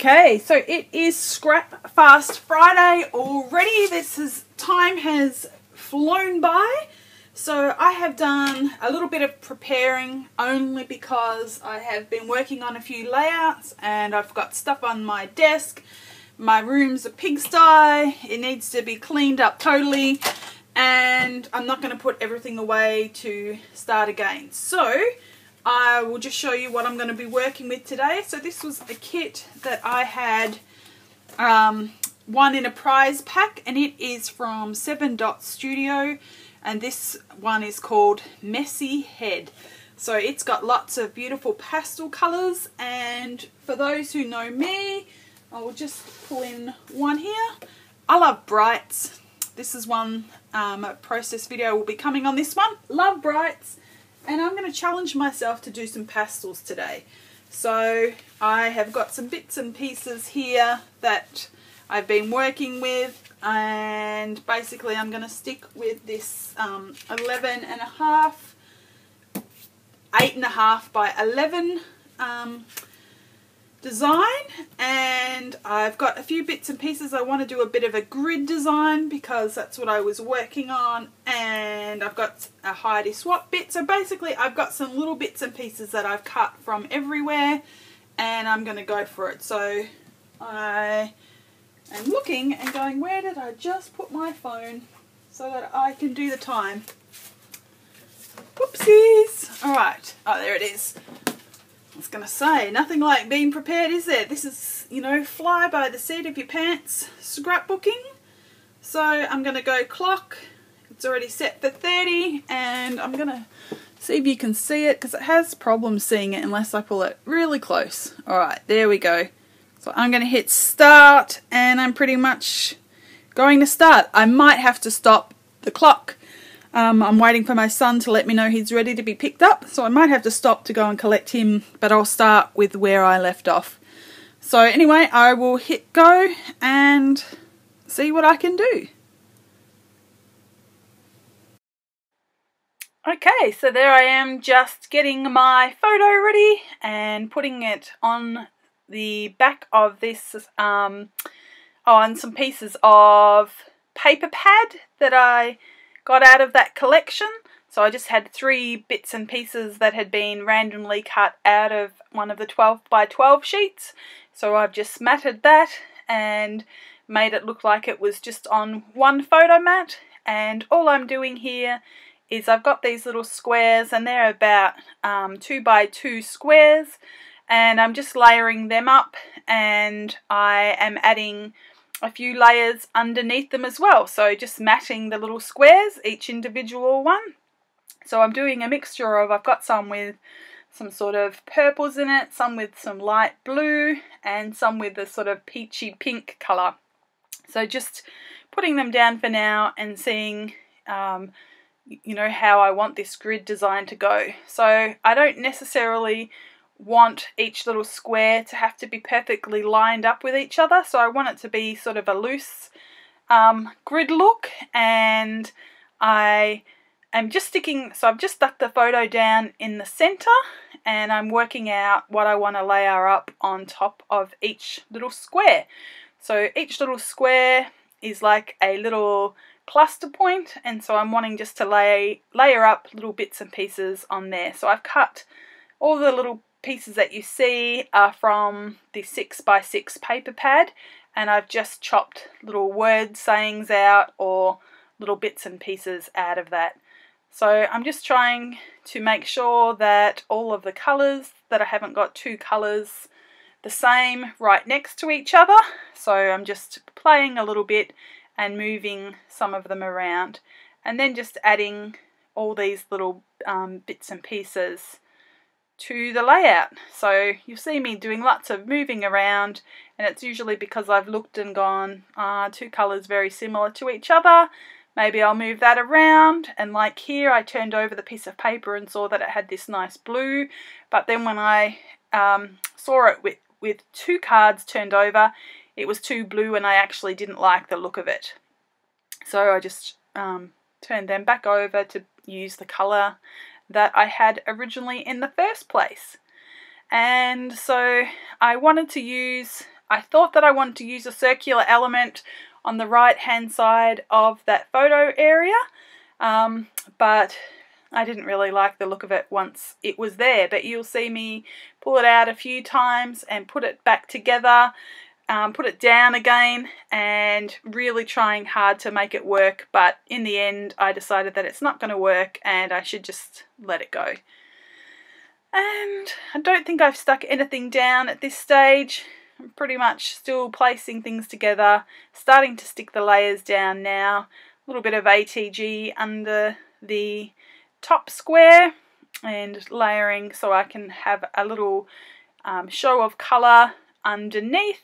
Okay, so it is Scrap Fast Friday already. Time has flown by. So I have done a little bit of preparing only because I have been working on a few layouts and I've got stuff on my desk. My room's a pigsty. It needs to be cleaned up totally, and I'm not going to put everything away to start again. So I will just show you what I'm going to be working with today. So this was a kit that I had one in a prize pack, and it is from 7 Dot Studio, and this one is called Messy Head. So it's got lots of beautiful pastel colours, and for those who know me, I will just pull in one here. I love brights. This is one, a process video will be coming on this one. Love brights. And I'm going to challenge myself to do some pastels today. So I have got some bits and pieces here that I've been working with, and basically I'm going to stick with this 11.5, 8.5 by 11 design, and I've got a few bits and pieces. I want to do a bit of a grid design because that's what I was working on, and I've got a Heidi swap bit. So basically I've got some little bits and pieces that I've cut from everywhere, and I'm going to go for it. So I am looking and going, where did I just put my phone so that I can do the time? Whoopsies. Alright, oh, there it is. I was going to say, nothing like being prepared, is there? This is, you know, fly by the seat of your pants scrapbooking. So I'm going to go clock. It's already set for 30, and I'm going to see if you can see it because it has problems seeing it unless I pull it really close. Alright, there we go. So I'm going to hit start, and I'm pretty much going to start. I might have to stop the clock. I'm waiting for my son to let me know he's ready to be picked up, so I might have to stop to go and collect him, but I'll start with where I left off. So anyway, I will hit go and see what I can do. Okay, so there I am, just getting my photo ready and putting it on the back of this, on some pieces of paper pad that I got out of that collection. So I just had 3 bits and pieces that had been randomly cut out of one of the 12 by 12 sheets. So I've just matted that and made it look like it was just on one photo mat. And all I'm doing here is I've got these little squares, and they're about 2 by 2 squares, and I'm just layering them up, and I am adding a few layers underneath them as well. So just matting the little squares, each individual one. So I'm doing a mixture of, I've got some with some sort of purples in it, some with some light blue, and some with a sort of peachy pink colour. So just putting them down for now and seeing you know, how I want this grid design to go. So I don't necessarily want each little square to have to be perfectly lined up with each other, so I want it to be sort of a loose grid look, and I am just sticking, so I've just stuck the photo down in the center, and I'm working out what I want to layer up on top of each little square. So each little square is like a little cluster point, and so I'm wanting just to layer up little bits and pieces on there. So I've cut all the little pieces that you see are from the 6 by 6 paper pad, and I've just chopped little word sayings out or little bits and pieces out of that. So I'm just trying to make sure that all of the colours, that I haven't got 2 colours the same right next to each other. So I'm just playing a little bit and moving some of them around, and then just adding all these little bits and pieces to the layout. So you'll see me doing lots of moving around, and it's usually because I've looked and gone, 2 colours very similar to each other, maybe I'll move that around. And like here, I turned over the piece of paper and saw that it had this nice blue, but then when I saw it with 2 cards turned over, it was too blue and I actually didn't like the look of it. So I just turned them back over to use the colour that I had originally in the first place. And so I wanted to use I thought that I wanted to use a circular element on the right hand side of that photo area, but I didn't really like the look of it once it was there. But you'll see me pull it out a few times and put it back together, put it down again, and really trying hard to make it work. But in the end I decided that it's not going to work and I should just let it go. And I don't think I've stuck anything down at this stage. I'm pretty much still placing things together, starting to stick the layers down now. A little bit of ATG under the top square and layering so I can have a little show of colour underneath.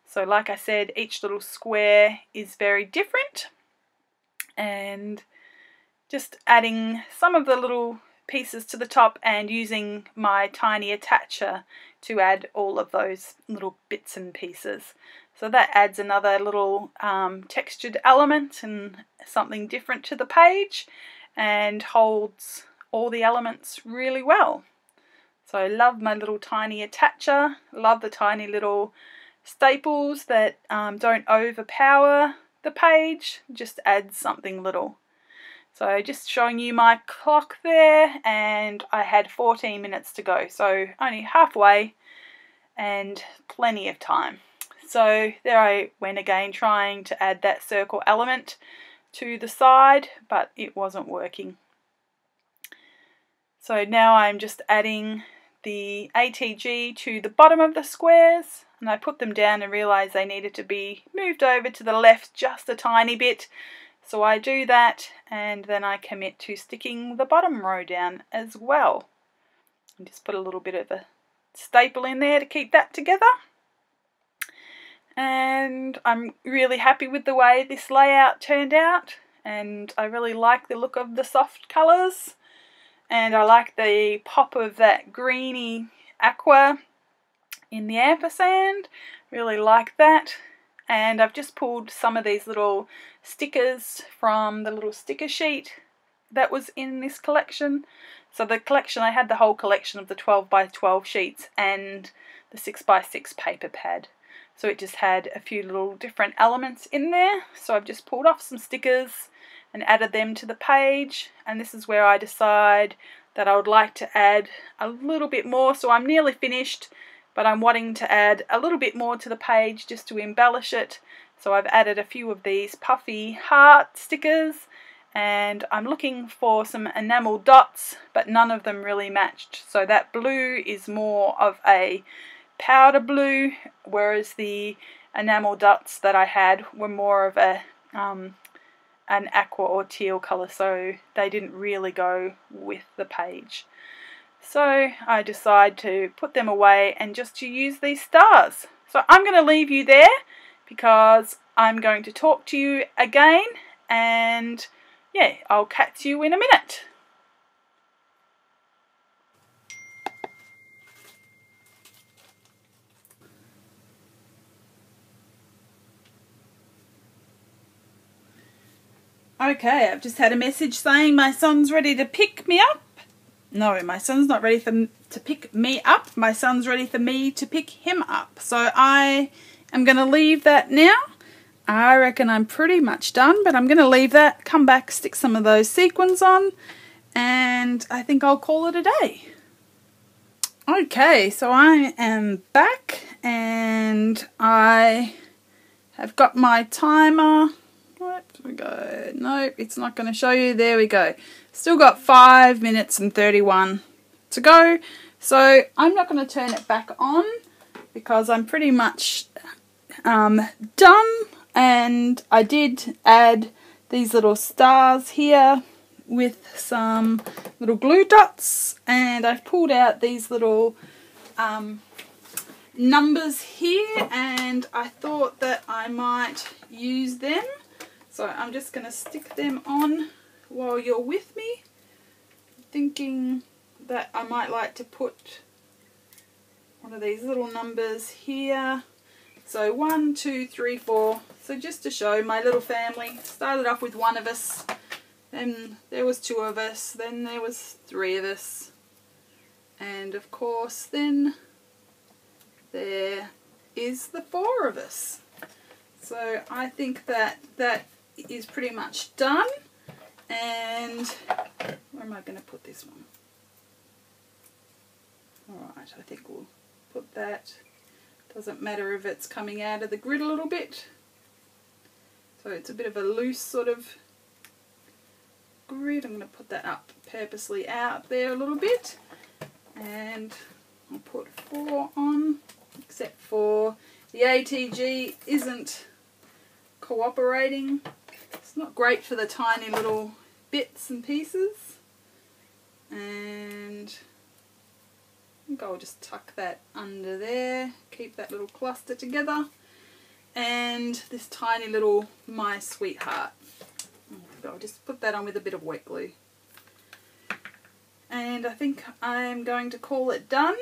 So like I said, each little square is very different, and just adding some of the little pieces to the top and using my tiny attacher to add all of those little bits and pieces. So that adds another little textured element and something different to the page, and holds all the elements really well. So I love my little tiny attacher, love the tiny little staples that don't overpower the page, just add something little. So just showing you my clock there, and I had 14 minutes to go, so only halfway and plenty of time. So there I went again, trying to add that circle element to the side, but it wasn't working. So now I'm just adding the ATG to the bottom of the squares, and I put them down and realised they needed to be moved over to the left just a tiny bit. So I do that, and then I commit to sticking the bottom row down as well. And just put a little bit of a staple in there to keep that together. And I'm really happy with the way this layout turned out, and I really like the look of the soft colours, and I like the pop of that greeny aqua in the ampersand. Really like that. And I've just pulled some of these little stickers from the little sticker sheet that was in this collection. So the collection, I had the whole collection of the 12 by 12 sheets and the 6 by 6 paper pad. So it just had a few little different elements in there. So I've just pulled off some stickers and added them to the page. And this is where I decide that I would like to add a little bit more. So I'm nearly finished, but I'm wanting to add a little bit more to the page just to embellish it. So I've added a few of these puffy heart stickers, and I'm looking for some enamel dots, but none of them really matched. So that blue is more of a powder blue, whereas the enamel dots that I had were more of a an aqua or teal colour, so they didn't really go with the page. So I decide to put them away and just to use these stars. So I'm going to leave you there because I'm going to talk to you again, and yeah, I'll catch you in a minute. Okay, I've just had a message saying my son's ready to pick me up. No, my son's not ready to pick me up. My son's ready for me to pick him up. So I am going to leave that now. I reckon I'm pretty much done, but I'm going to leave that, come back, stick some of those sequins on, and I think I'll call it a day. Okay, so I am back, and I have got my timer. Where do we go? Nope, it's not going to show you. There we go. Still got 5 minutes and 31 to go. So I'm not going to turn it back on because I'm pretty much done. And I did add these little stars here with some little glue dots. And I've pulled out these little numbers here. And I thought that I might use them. So I'm just going to stick them on while you're with me, thinking that I might like to put one of these little numbers here. So 1, 2, 3, 4. So just to show my little family. Started off with one of us, then there was 2 of us, then there was 3 of us, and of course then there is the 4 of us. So I think that that is pretty much done. And where am I going to put this one? Alright, I think we'll put that. Doesn't matter if it's coming out of the grid a little bit. So it's a bit of a loose sort of grid. I'm going to put that up purposely out there a little bit. And I'll put 4 on, except for the ATG isn't cooperating. It's not great for the tiny little bits and pieces. And I think I'll just tuck that under there, keep that little cluster together. And this tiny little My Sweetheart. I'll just put that on with a bit of wet glue. And I think I'm going to call it done.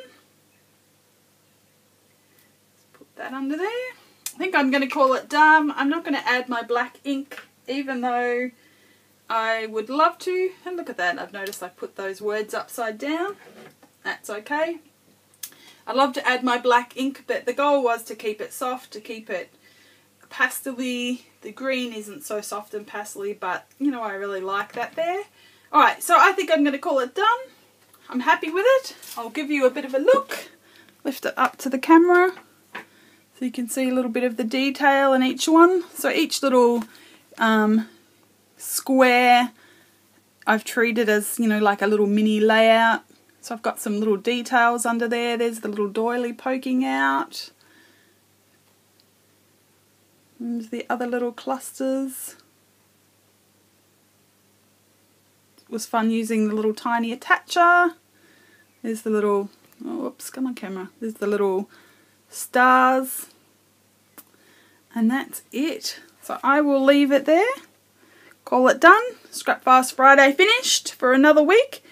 Let's put that under there. I think I'm going to call it done. I'm not going to add my black ink, even though I would love to. And look at that, I've noticed I put those words upside down. That's okay. I love to add my black ink, but the goal was to keep it soft, to keep it pastel-y. The green isn't so soft and pastel-y, but you know, I really like that there. Alright, so I think I'm going to call it done. I'm happy with it. I'll give you a bit of a look. Lift it up to the camera so you can see a little bit of the detail in each one. So each little square I've treated as, you know, like a little mini layout. So I've got some little details under there. There's the little doily poking out. And there's the other little clusters. It was fun using the little tiny attacher. There's the little, oh whoops, come on camera. There's the little stars. And that's it. So I will leave it there. Call it done. Scrap Fast Friday finished for another week.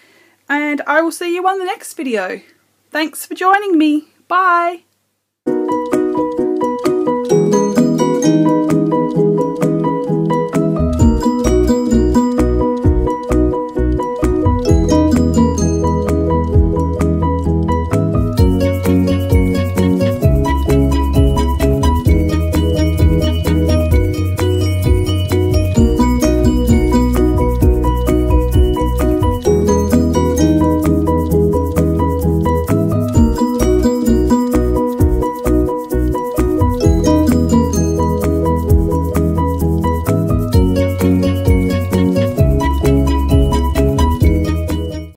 And I will see you on the next video. Thanks for joining me. Bye.